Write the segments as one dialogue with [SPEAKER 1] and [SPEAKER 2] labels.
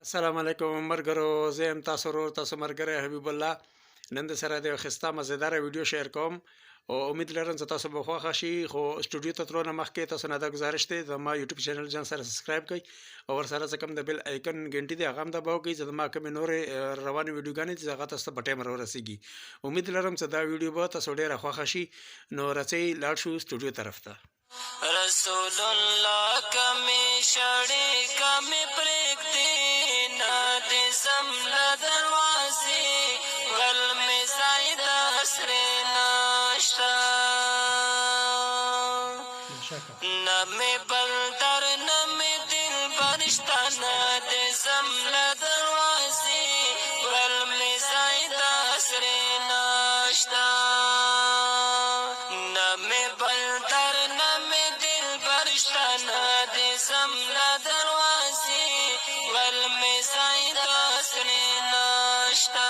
[SPEAKER 1] السلام علیکم مرګرو، زه یم تاسو ورور تاسو ملګری حبیب الله. نن د سره د یو ښایسته مزیداره ویډیو شیر کوم او امید لرم چې تاسو به خوښه شي. خو سټوډیو ته تلو نه مخکې تاسو نه دا ګزارش دی زما یوټیوب چینل جان سره سبسکرایب کړئ او ورسره چې کوم د بیل آیکن ګنټې دی هغه هم دباو کړئ چې زما کومې نورې روانې ویډیوګانې دي هغه تاسو ته په ټایم راورسیږي. امید لرم چې دا ویډیو به تاسو ډېره خوښه شي. نو راځئ لاړ شو سټوډیو طرف ته.
[SPEAKER 2] رسول الله کمی شړې کمی پرېږ دې نه دې زمله دروازې غل مې ځای د سرې نشته نه مې بل در نه مې دلبر شته نه دې زمله دروازې غل مې ځای د سرې نشته نه مې بل در نه مې دلبر شته نه دې زمله دروازې غل مې ځای د سرې نشته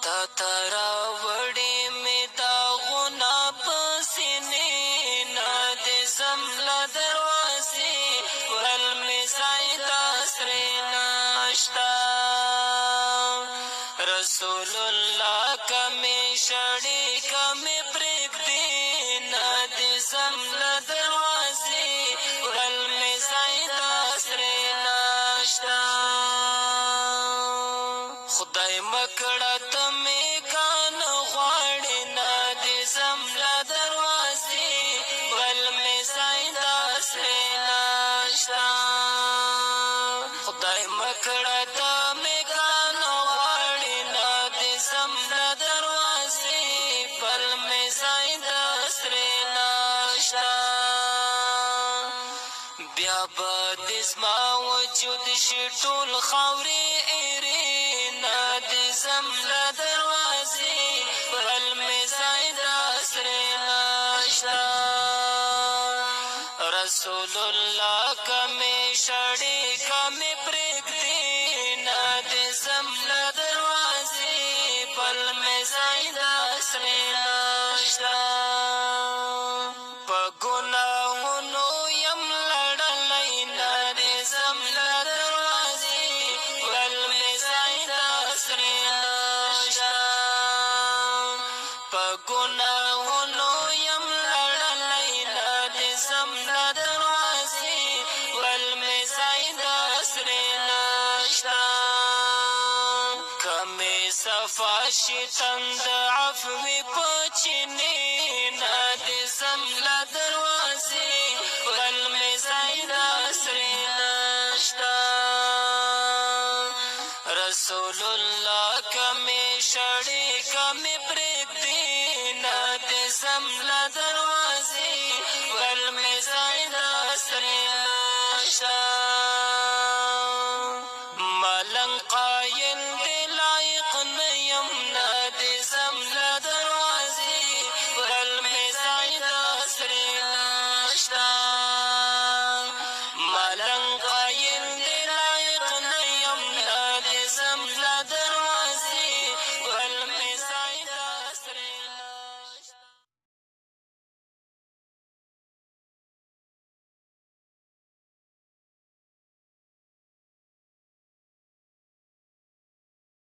[SPEAKER 2] تا ته راوړې مې داغونه په سینې نه دې زمله دروازې غل مې ځای د سرې نشته رسول الله کمی شړې کمی پرېږدې نه دې زمله دروازې غل مې ځای د سرې نشته خدای مه کړه ته مې کانه غواړې نه دې زمله دروازې غل مې ځای د سرې نشته خدای مه کړه ته مې کانه غواړې نه دې زمله دروازې بل مې ځای د سرې نشته بیا به دې زما وجود شي ټول خاورې ایرې نه دې زمله دروازې بل مې ځای د سرې نشته رسول الله کمی شړې کمی پرېږدې نه دې زمله دروازې بل مې ځای د سرې نشته په ګناهونو یم لړلی نه دې زمله دروازې بل مې ځای د سرې نشته په ګناهونو یم لړلی نه دې زمله دروازې بل مې ځای د سرې نشته که مې صفا شي تند عفوې په چینې نه دې زمله دروازې بل مې ځای د سرې نشته رسول الله کمی شړې کمی پرېږدې نه دې زمله دروازې بل مې